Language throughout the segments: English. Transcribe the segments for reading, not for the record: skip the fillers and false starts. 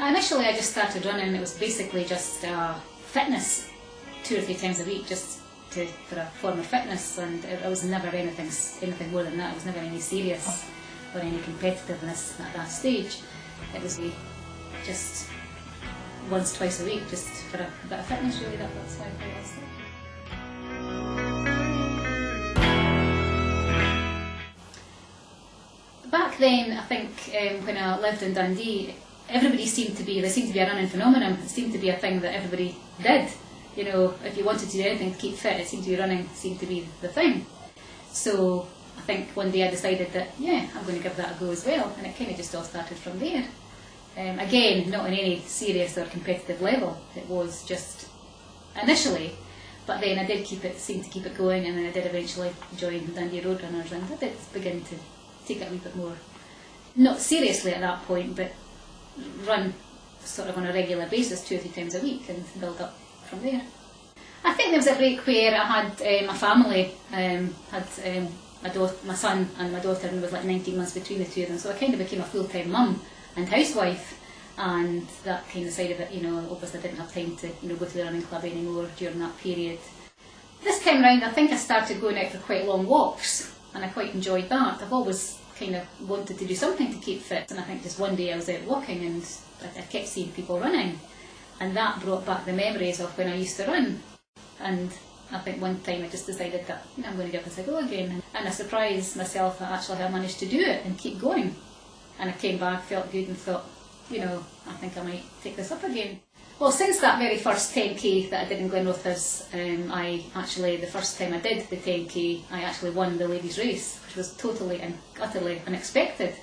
Initially I just started running. It was basically just fitness, 2 or 3 times a week, just for a form of fitness, and it was never anything more than that. It was never any serious or any competitiveness at that stage. It was just once, twice a week, just for a bit of fitness really. That's how I was. Back then, I think when I lived in Dundee, there seemed to be a running phenomenon. It seemed to be a thing that everybody did. You know, if you wanted to do anything to keep fit, it seemed to be running seemed to be the thing. So I think one day I decided that, yeah, I'm going to give that a go as well, and it kind of just all started from there. Again, not on any serious or competitive level. It was just initially, but then I did seem to keep it going, and then I did eventually join Dundee Roadrunners, and I did begin to take it a wee bit more, not seriously at that point, but run sort of on a regular basis 2 or 3 times a week and build up from there. I think there was a break where I had my family, had my son and my daughter, and there was like 19 months between the two of them, so I kind of became a full-time mum and housewife, and that kind of side of it, you know, obviously I didn't have time to, you know, go to the running club anymore during that period. This time round I think I started going out for quite long walks, and I quite enjoyed that. I've always kind of wanted to do something to keep fit, and I think just one day I was out walking and I kept seeing people running, and that brought back the memories of when I used to run. And I think one time I just decided that, you know, I'm going to give this a go again, and I surprised myself that actually I managed to do it and keep going. And I came back, felt good, and thought, you know, I think I might take this up again. Well, since that very first 10k that I did in Glenrothes, the first time I did the 10k, I actually won the ladies' race, which was totally and utterly unexpected.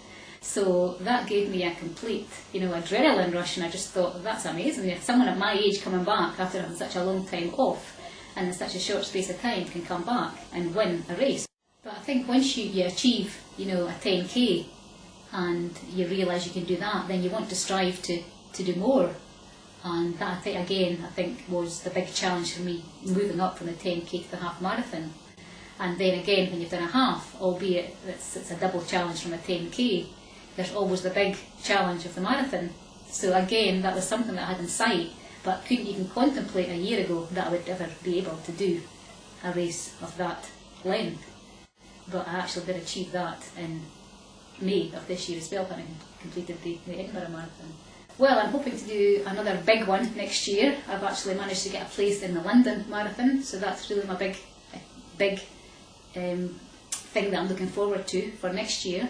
So that gave me a complete, you know, adrenaline rush, and I just thought, that's amazing. If someone at my age coming back after having such a long time off and in such a short space of time can come back and win a race. But I think once you achieve, you know, a 10k and you realise you can do that, then you want to strive to do more. And that, again, I think was the big challenge for me, moving up from the 10k to the half marathon. And then again, when you've done a half, albeit it's a double challenge from a 10k, there's always the big challenge of the marathon. So again, that was something that I had in sight, but couldn't even contemplate a year ago that I would ever be able to do a race of that length. But I actually did achieve that in May of this year as well, when I completed the Edinburgh Marathon. Well, I'm hoping to do another big one next year. I've actually managed to get a place in the London Marathon, so that's really my big thing that I'm looking forward to for next year.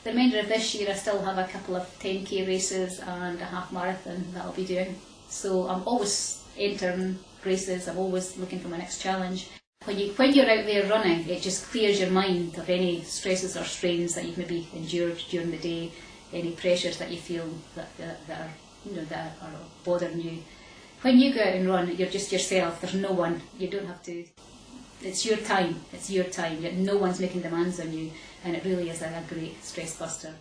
The remainder of this year I still have a couple of 10k races and a half marathon that I'll be doing. So I'm always entering races, I'm always looking for my next challenge. When you're out there running, it just clears your mind of any stresses or strains that you've maybe endured during the day, any pressures that you feel that are bothering you. When you go out and run, you're just yourself. There's no one. You don't have to. It's your time. It's your time. No one's making demands on you, and it really is a great stress buster.